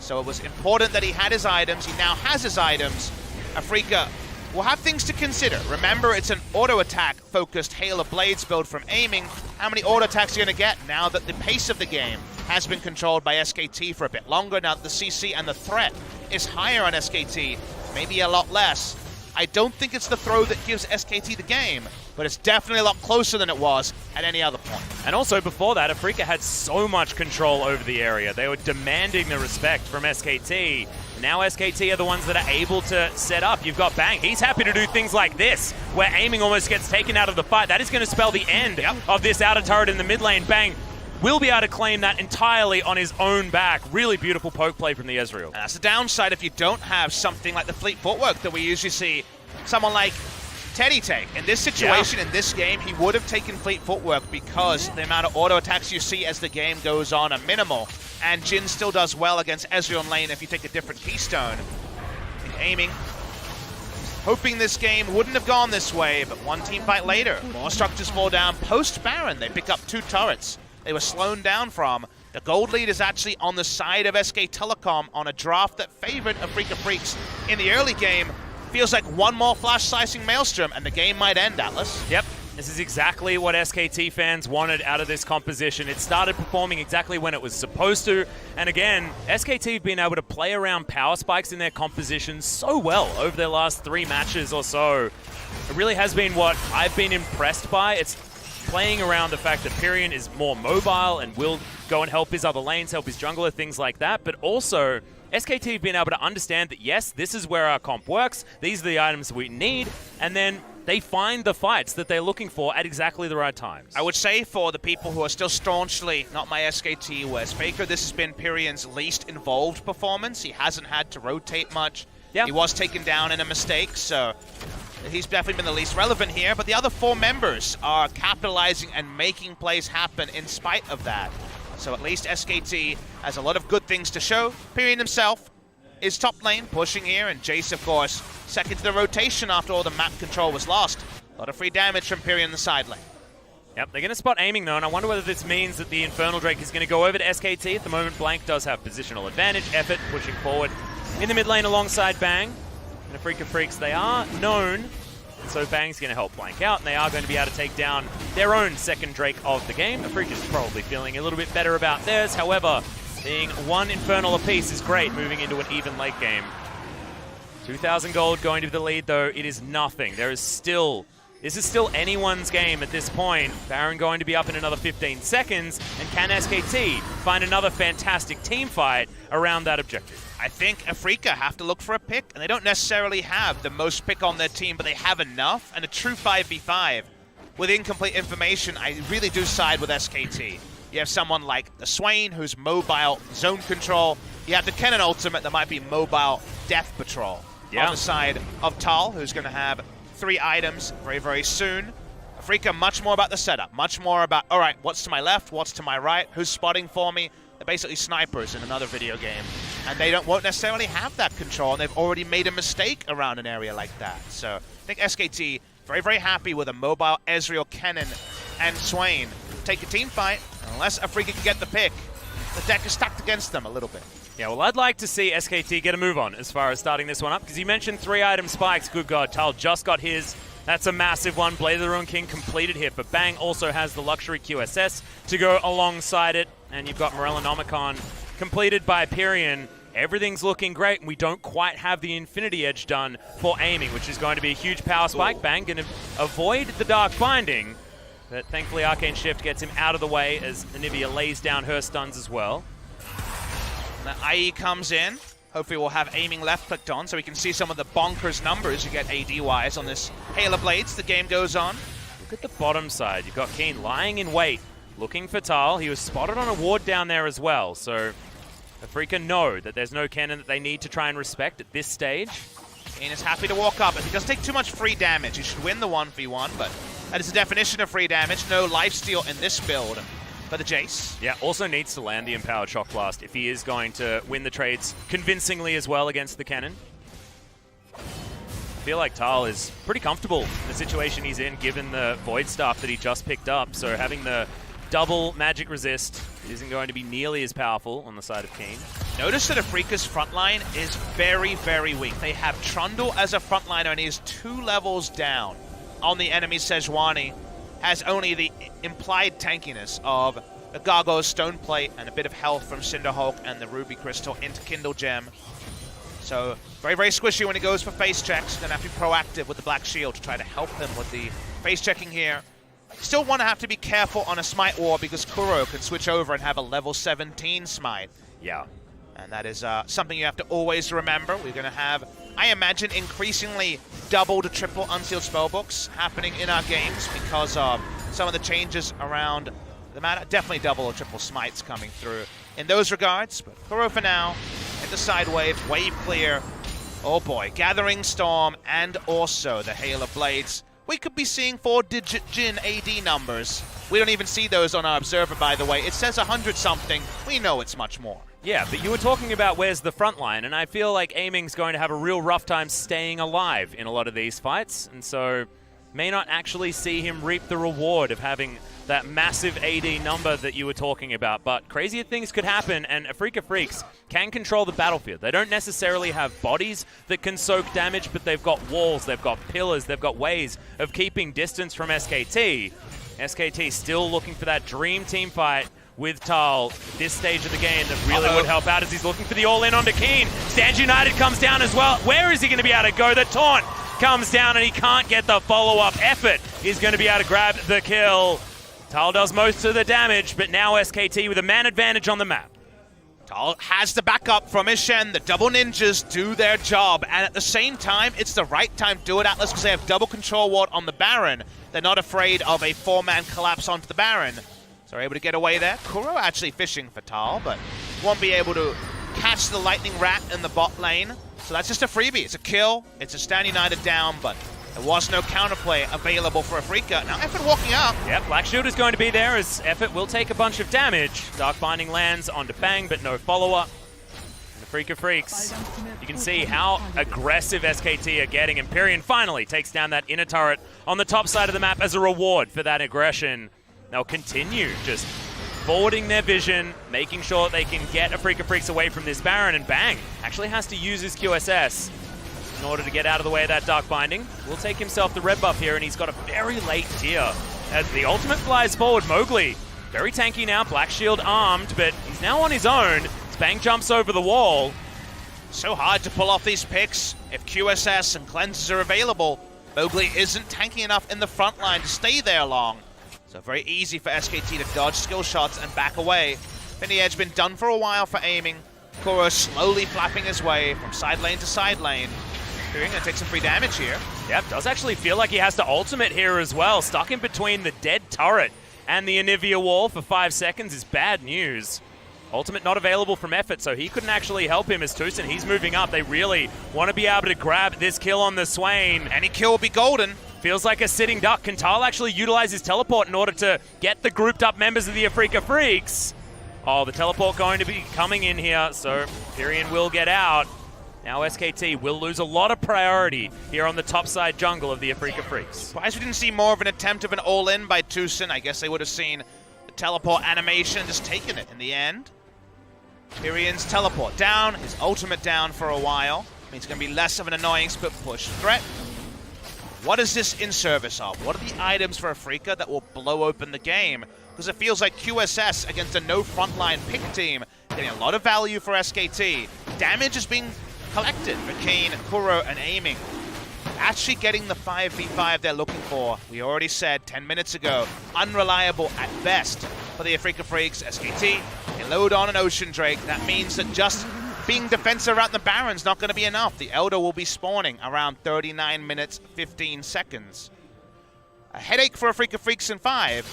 So it was important that he had his items. He now has his items. Afreeca will have things to consider. Remember, it's an auto-attack focused Hail of Blades build from aiming. How many auto-attacks are you going to get now that the pace of the game has been controlled by SKT for a bit longer? Now that the CC and the threat is higher on SKT, maybe a lot less. I don't think it's the throw that gives SKT the game, but it's definitely a lot closer than it was at any other point. And also before that, Afreeca had so much control over the area. They were demanding the respect from SKT. Now SKT are the ones that are able to set up. You've got Bang. He's happy to do things like this, where aiming almost gets taken out of the fight. That is going to spell the end of this outer turret in the mid lane. Bang will be able to claim that entirely on his own back. Really beautiful poke play from the Ezreal. And that's the downside if you don't have something like the fleet footwork that we usually see someone like Teddy take. In this situation, in this game, he would have taken fleet footwork because the amount of auto attacks you see as the game goes on are minimal. And Jhin still does well against Ezreal in lane if you take a different keystone. Aiming, hoping this game wouldn't have gone this way, but one team fight later, more structures fall down. Post Baron, they pick up 2 turrets they were slowed down from. The gold lead is actually on the side of SK Telecom on a draft that favored Afreeca Freecs in the early game. Feels like one more flash slicing Maelstrom and the game might end, Atlus. Yep, this is exactly what SKT fans wanted out of this composition. It started performing exactly when it was supposed to. And again, SKT have been able to play around power spikes in their composition so well over their last 3 matches or so. It really has been what I've been impressed by. It's playing around the fact that Pirean is more mobile and will go and help his other lanes, help his jungler, things like that. But also, SKT have been able to understand that, yes, this is where our comp works, these are the items we need, and then they find the fights that they're looking for at exactly the right times. I would say for the people who are still staunchly not my SKT West Faker, this has been Pirean's least involved performance. He hasn't had to rotate much. He was taken down in a mistake, so he's definitely been the least relevant here, but the other 4 members are capitalizing and making plays happen in spite of that. So at least SKT has a lot of good things to show. Pirean himself is top lane, pushing here, and Jayce, of course, second to the rotation after all the map control was lost. A lot of free damage from Pirean in the side lane. Yep, they're going to spot aiming though, and I wonder whether this means that the Infernal Drake is going to go over to SKT. At the moment, Blank does have positional advantage, effort, pushing forward in the mid lane alongside Bang. And Afreeca Freecs, they are known, and so Bang's going to help Blank out, and they are going to be able to take down their own second Drake of the game. Afreeca's probably feeling a little bit better about theirs. However, being 1 Infernal apiece is great moving into an even late game. 2,000 gold going to the lead, though. It is nothing. This is still anyone's game at this point. Baron going to be up in another 15 seconds, and can SKT find another fantastic team fight around that objective? I think Afreeca have to look for a pick, and they don't necessarily have the most pick on their team, but they have enough, and a true 5v5. With incomplete information, I really do side with SKT. You have someone like the Swain, who's mobile zone control. You have the Kennen ultimate that might be mobile death patrol. On the side of Thal, who's going to have 3 items very, very soon. Afreeca, much more about the setup, much more about, all right, what's to my left, what's to my right, who's spotting for me. They're basically snipers in another video game. And they won't necessarily have that control, and they've already made a mistake around an area like that. So I think SKT, very, very happy with a mobile Ezreal, Kennen, and Swain. Take a team fight, unless Afreeca can get the pick. The deck is stacked against them a little bit. Yeah, well, I'd like to see SKT get a move on as far as starting this one up, because you mentioned 3-item spikes. Good God, Thal just got his. That's a massive one. Blade of the Ruined King completed here, but Bang also has the luxury QSS to go alongside it, and you've got Morellonomicon completed by Pirean. Everything's looking great, and we don't quite have the Infinity Edge done for aiming, which is going to be a huge power spike. Bang going to avoid the Dark Binding, but thankfully Arcane Shift gets him out of the way as Anivia lays down her stuns as well. The IE comes in. Hopefully we'll have aiming left clicked on so we can see some of the bonkers numbers you get AD-wise on this Hail of Blades. The game goes on. Look at the bottom side. You've got Kiin lying in wait, looking for Thal. He was spotted on a ward down there as well, so Afreeca know that there's no Kennen that they need to try and respect at this stage. Kiin is happy to walk up. If he doesn't take too much free damage, he should win the 1v1, but that is the definition of free damage. No lifesteal in this build for the Jayce. Yeah, also needs to land the Empowered Shock Blast if he is going to win the trades convincingly as well against the Kennen. I feel like Thal is pretty comfortable in the situation he's in, given the Void Staff that he just picked up. So having the double magic resist isn't going to be nearly as powerful on the side of Kiin. Notice that Afreeca's frontline is very, very weak. They have Trundle as a frontliner, and he is 2 levels down on the enemy. Sejuani has only the implied tankiness of a Gargoyle's Stone Plate and a bit of health from Cinderhulk and the Ruby Crystal into Kindle Gem. So very, very squishy when he goes for face checks. Gonna have to be proactive with the Black Shield to try to help him with the face checking here. Still want to have to be careful on a Smite War because Kuro can switch over and have a level 17 Smite. Yeah. And that is something you have to always remember. We're going to have, I imagine, increasingly double to triple unsealed spellbooks happening in our games because of some of the changes around the meta. Definitely double or triple smites coming through in those regards. But Kuro for now, hit the side wave clear. Oh boy, Gathering Storm and also the Hail of Blades. We could be seeing 4-digit Jhin AD numbers. We don't even see those on our observer, by the way. It says 100-something. We know it's much more. Yeah, but you were talking about where's the front line, and I feel like Aiming's going to have a real rough time staying alive in a lot of these fights, and so may not actually see him reap the reward of having that massive AD number that you were talking about. But crazier things could happen, and Afreeca Freecs can control the battlefield. They don't necessarily have bodies that can soak damage, but they've got walls, they've got pillars, they've got ways of keeping distance from SKT. SKT still looking for that dream team fight with Thal at this stage of the game that really would help out as he's looking for the all-in onto Kiin. Stands United comes down as well. Where is he going to be able to go? The taunt comes down and he can't get the follow-up. Effort is going to be able to grab the kill. Thal does most of the damage, but now SKT with a man advantage on the map. Thal has the backup from his Shen. The double ninjas do their job, and at the same time, it's the right time to do it, Atlus, because they have double control ward on the Baron. They're not afraid of a 4-man collapse onto the Baron. So they're able to get away there. Kuro actually fishing for Thal, but won't be able to catch the Lightning Rat in the bot lane. So that's just a freebie. It's a kill. It's a Stand United down, but there was no counterplay available for Afreeca. Now Effort walking up. Yep, Black Shield is going to be there as Effort will take a bunch of damage. Dark Binding lands onto Bang, but no follow-up. Afreeca Freecs, you can see how aggressive SKT are getting, and Pirean finally takes down that inner turret on the top side of the map as a reward for that aggression. They'll continue just forwarding their vision, making sure they can get Afreeca Freecs away from this Baron, and Bang actually has to use his QSS in order to get out of the way of that Dark Binding. Will take himself the red buff here, and he's got a very late tier. As the ultimate flies forward, Mowgli, very tanky now, Black Shield armed, but he's now on his own. Bang jumps over the wall. So hard to pull off these picks. If QSS and cleanses are available, Mowgli isn't tanky enough in the front line to stay there long. So very easy for SKT to dodge skill shots and back away. Finny Edge been done for a while for aiming. Kuro slowly flapping his way from side lane to side lane. Pirean gonna take some free damage here. Yep, does actually feel like he has to ultimate here as well. Stuck in between the dead turret and the Anivia wall for 5 seconds is bad news. Ultimate not available from Effort, so he couldn't actually help him as Tusin. He's moving up. They really want to be able to grab this kill on the Swain. Any kill will be golden. Feels like a sitting duck. Can Thal actually utilize his teleport in order to get the grouped up members of the Afreeca Freecs? Oh, the teleport going to be coming in here, so Pirean will get out. Now SKT will lose a lot of priority here on the top side jungle of the Afreeca Freecs. Surprised we didn't see more of an attempt of an all-in by Tusin. I guess they would have seen the teleport animation and just taken it in the end. Pirean's teleport down, his ultimate down for a while. Means it's going to be less of an annoying split push threat. What is this in service of? What are the items for Afreeca that will blow open the game? Because it feels like QSS against a no frontline pick team, getting a lot of value for SKT. Damage is being collected for Kiin, Kuro, and aiming. Actually getting the 5v5 they're looking for. We already said 10 minutes ago, unreliable at best for the Afreeca Freecs. SKT, they load on an Ocean Drake. That means that just being defensive around the Baron's not going to be enough. The Elder will be spawning around 39 minutes, 15 seconds. A headache for Afreeca Freecs in 5.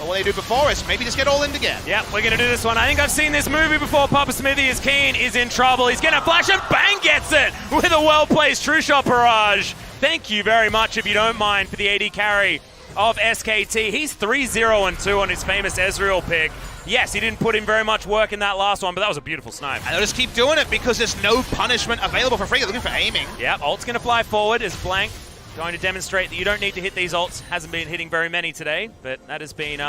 But what they do before is maybe just get all in again. Yeah, we're going to do this one. I think I've seen this movie before. Papasmithy is Kiin, is in trouble. He's going to flash and bang, gets it with a well-placed true shot barrage. Thank you very much, if you don't mind, for the AD carry of SKT. He's 3-0-2 on his famous Ezreal pick. Yes, he didn't put in very much work in that last one, but that was a beautiful snipe. And they'll just keep doing it because there's no punishment available for Afreeca. Looking for aiming. Yeah, ult's going to fly forward as Blank going to demonstrate that you don't need to hit these ults. Hasn't been hitting very many today, but that has been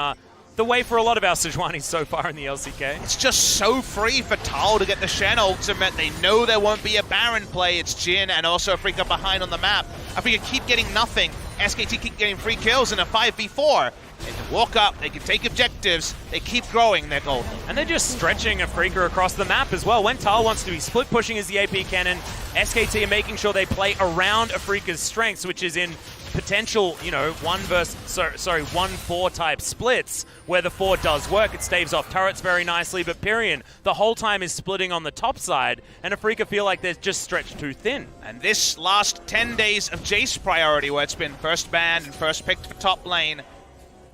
the way for a lot of our Sejuani so far in the LCK. It's just so free for Thal to get the Shen ultimate. They know there won't be a Baron play. It's Jhin and also Afreeca behind on the map. Afreeca keep getting nothing. SKT keep getting free kills in a 5v4. They can walk up, they can take objectives, they keep growing their gold. And they're just stretching Afreeca across the map as well. When Thal wants to be split pushing as the AP Kennen, SKT are making sure they play around Afreeca's strengths, which is in potential, 1-4 type splits where the 4 does work. It staves off turrets very nicely, but Pirean the whole time is splitting on the top side, and Afreeca feel like they're just stretched too thin. And this last 10 days of Jayce priority, where it's been first banned and first picked for top lane,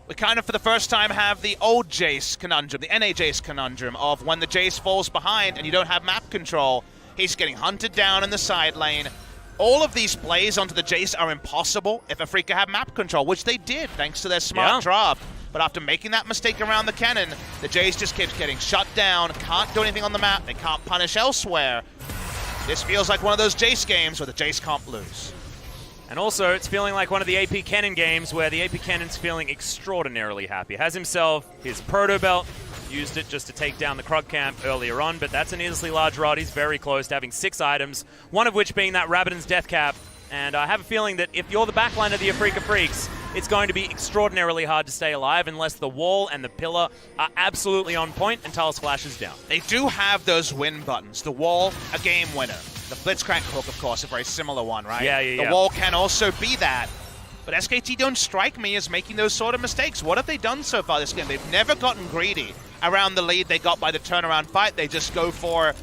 we kind of, for the first time, have the old Jayce conundrum, the NA Jayce conundrum of when the Jayce falls behind and you don't have map control, he's getting hunted down in the side lane. All of these plays onto the Jayce are impossible if Afreeca have map control, which they did thanks to their smart draft. But after making that mistake around the Kennen, the Jayce just keeps getting shut down, can't do anything on the map, they can't punish elsewhere. This feels like one of those Jayce games where the Jayce can't lose. And also, it's feeling like one of the AP Kennen games where the AP Kennen's feeling extraordinarily happy. Has himself his proto belt, used it just to take down the Krug camp earlier on, but that's a needlessly large rod. He's very close to having 6 items, one of which being that Rabbidan's death cap. And I have a feeling that if you're the backline of the Afreeca Freecs, it's going to be extraordinarily hard to stay alive unless the wall and the pillar are absolutely on point and Thal splashes down. They do have those win buttons. The wall, a game winner. The Blitzcrank hook, of course, a very similar one, right? Yeah. The wall can also be that. But SKT don't strike me as making those sort of mistakes. What have they done so far this game? They've never gotten greedy around the lead they got by the turnaround fight. They just go for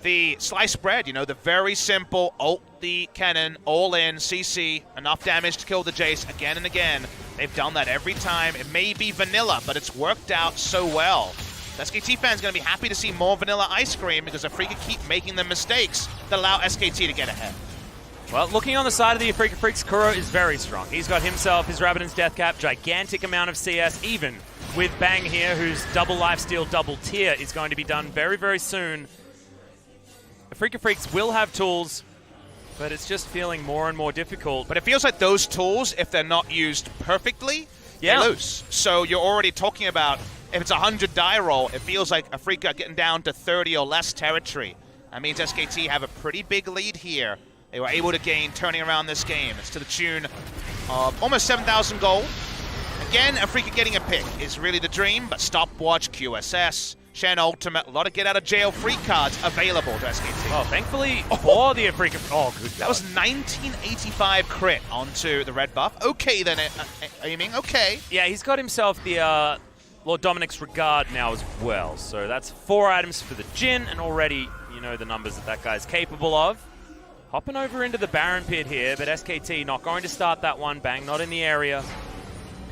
the sliced bread, the very simple ult the Kennen, all in, CC, enough damage to kill the Jayce again and again. They've done that every time. It may be vanilla, but it's worked out so well. The SKT fans are going to be happy to see more vanilla ice cream because Afreeca keep making the mistakes that allow SKT to get ahead. Well, looking on the side of the Afreeca Freecs, Kuro is very strong. He's got himself his Rabbidan's death cap, gigantic amount of CS, even with Bang here, whose double lifesteal, double tier is going to be done very, very soon. Afreeca Freecs will have tools, but it's just feeling more and more difficult. But it feels like those tools, if they're not used perfectly, they lose. So you're already talking about, if it's a 100 die roll, it feels like Afreeca getting down to 30 or less territory. That means SKT have a pretty big lead here. They were able to gain turning around this game. It's to the tune of almost 7,000 gold. Again, Afreeca getting a pick is really the dream, but stopwatch, QSS, Shen ultimate, a lot of get out of jail free cards available to SKT. Oh, thankfully for the Afreeca. Oh, good God. That was 1985 crit onto the red buff. Okay then, aiming, okay. Yeah, he's got himself the Lord Dominic's regard now as well. So that's 4 items for the Jhin, and already you know the numbers that guy's capable of. Hopping over into the Baron pit here, but SKT not going to start that one. Bang, not in the area.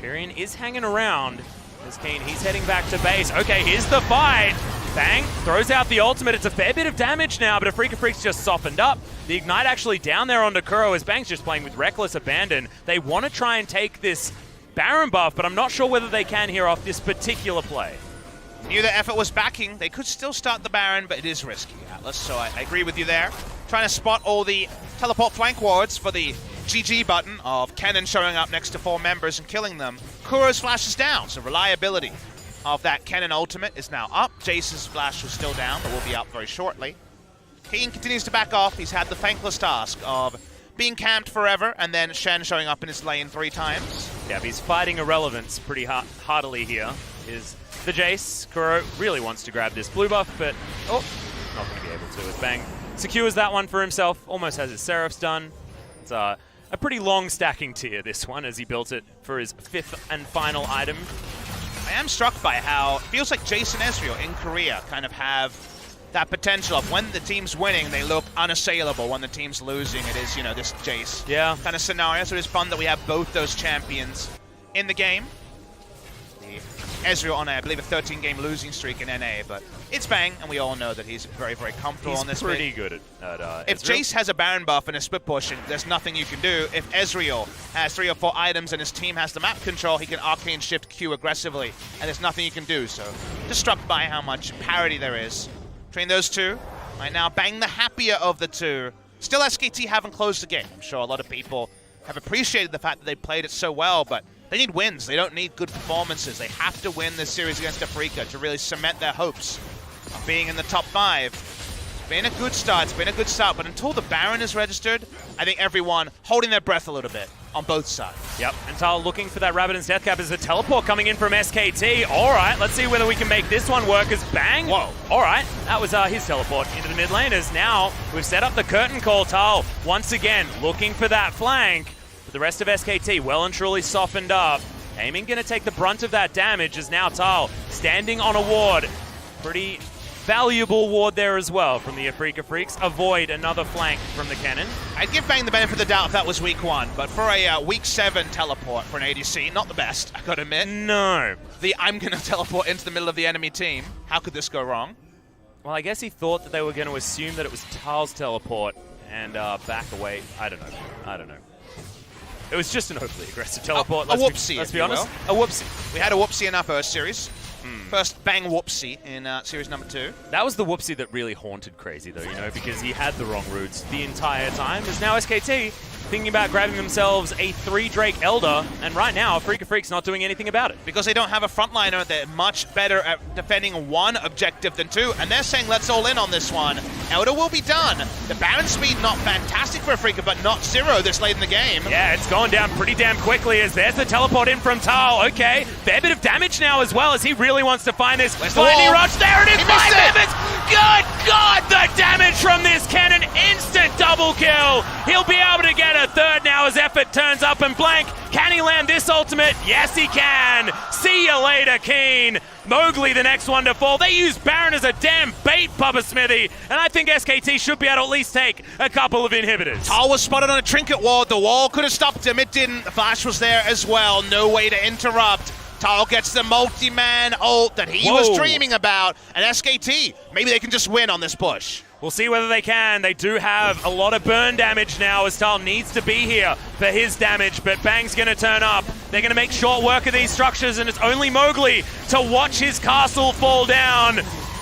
Pirean is hanging around. As Kiin, he's heading back to base. Okay, here's the fight. Bang, throws out the ultimate. It's a fair bit of damage now, but Afreeca Freecs just softened up. The Ignite actually down there onto Kuro as Bang's just playing with reckless abandon. They want to try and take this Baron buff, but I'm not sure whether they can here off this particular play. Knew the effort was backing. They could still start the Baron, but it is risky, Atlus, so I agree with you there. Trying to spot all the teleport flank wards for the GG button of Kennen showing up next to 4 members and killing them. Kuro's flash is down, so reliability of that Kennen ultimate is now up. Jayce's flash was still down, but will be up very shortly. Kiin continues to back off. He's had the thankless task of being camped forever, and then Shen showing up in his lane 3 times. Yeah, he's fighting irrelevance pretty heartily here. Is the Jayce. Kuro really wants to grab this blue buff, but not going to be able to. As Bang secures that one for himself, almost has his Seraphs done. It's a pretty long stacking tier, this one, as he built it for his 5th and final item. I am struck by how it feels like Jayce and Ezreal in Korea kind of have that potential of when the team's winning, they look unassailable. When the team's losing, it is, this Jayce kind of scenario. So it's fun that we have both those champions in the game. The Ezreal on, I believe, a 13-game losing streak in NA, but it's Bang, and we all know that he's very, very comfortable on this He's pretty bit. good at If Ezreal. Jayce has a Baron buff and a split push, there's nothing you can do. If Ezreal has 3 or 4 items and his team has the map control, he can arcane shift Q aggressively, and there's nothing you can do. So, just struck by how much parity there is between those two. Right now, Bang the happier of the two. Still, SKT haven't closed the game. I'm sure a lot of people have appreciated the fact that they played it so well, but they need wins. They don't need good performances. They have to win this series against Afreeca to really cement their hopes of being in the top 5. It's been a good start. It's been a good start, but until the Baron is registered, I think everyone holding their breath a little bit on both sides. Yep, and Thal looking for that Rabbidan's death cap as the teleport coming in from SKT. All right, let's see whether we can make this one work as Bang. Whoa. All right, that was his teleport into the mid lane as now we've set up the curtain call. Thal once again looking for that flank. But the rest of SKT well and truly softened up. Aiming going to take the brunt of that damage as now Thal standing on a ward. Pretty valuable ward there as well from the Afreeca Freecs. Avoid another flank from the Kennen. I'd give Bang the benefit of the doubt if that was week 1, but for a week 7 teleport for an ADC, not the best, I gotta admit. No. I'm gonna teleport into the middle of the enemy team. How could this go wrong? Well, I guess he thought that they were going to assume that it was Thal's teleport and back away. I don't know. It was just an overly aggressive teleport. A whoopsie, Let's if be you honest. will. A whoopsie. We had a whoopsie in our first series. First Bang whoopsie in series number 2. That was the whoopsie that really haunted Crazy, though, you know, because he had the wrong routes the entire time. As now SKT thinking about grabbing themselves a 3 Drake Elder, and right now Afreeca Freecs not doing anything about it. Because they don't have a frontliner, they're much better at defending one objective than 2, and they're saying let's all in on this one. Elder will be done. The Baron speed not fantastic for Afreeca, but not 0 this late in the game. Yeah, it's going down pretty damn quickly as there's the teleport in from Thal. Okay, fair bit of damage now as well as he really wants to find this. Where's the Lightning wall? rush, there it is, He 5 missed it. minutes! Good God, the damage from this Kennen, instant double kill. He'll be able to get a 3rd now as effort turns up and blank. Can he land this ultimate? Yes, he can. See you later, Kiin. Mowgli, the next one to fall. They use Baron as a damn bait, Papasmithy, and I think SKT should be able to at least take a couple of inhibitors. Thal was spotted on a trinket ward. The wall could have stopped him. It didn't. The flash was there as well. No way to interrupt. Thal gets the multi-man ult that he was dreaming about. And SKT, maybe they can just win on this push. We'll see whether they can. They do have a lot of burn damage now as Thal needs to be here for his damage, but Bang's going to turn up. They're going to make short work of these structures, and it's only Mowgli to watch his castle fall down.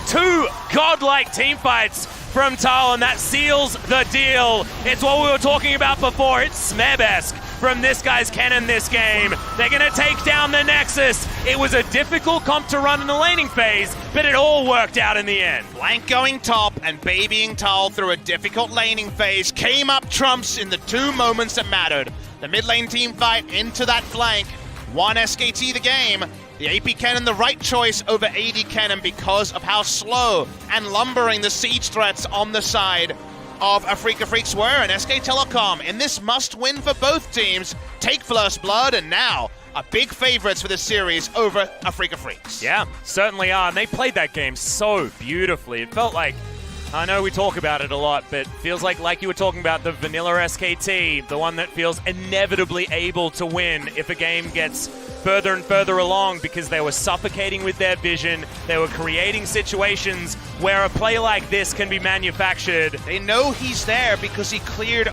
2 godlike team fights from Thal, and that seals the deal. It's what we were talking about before. It's Smeb-esque from this guy's Kennen this game. They're going to take down the Nexus. It was a difficult comp to run in the laning phase, but it all worked out in the end. Blank going top and babying Thal through a difficult laning phase came up trumps in the 2 moments that mattered. The mid lane team fight into that flank. Won SKT the game. The AP Kennen the right choice over AD Kennen because of how slow and lumbering the siege threats on the side of Afreeca Freecs were, and SK Telecom in this must-win for both teams take first blood, and now are big favorites for this series over Afreeca Freecs. Yeah, certainly are, and they played that game so beautifully. It felt like, I know we talk about it a lot, but feels like you were talking about the vanilla SKT, the one that feels inevitably able to win if a game gets further and further along because they were suffocating with their vision. They were creating situations where a play like this can be manufactured. They know he's there because he cleared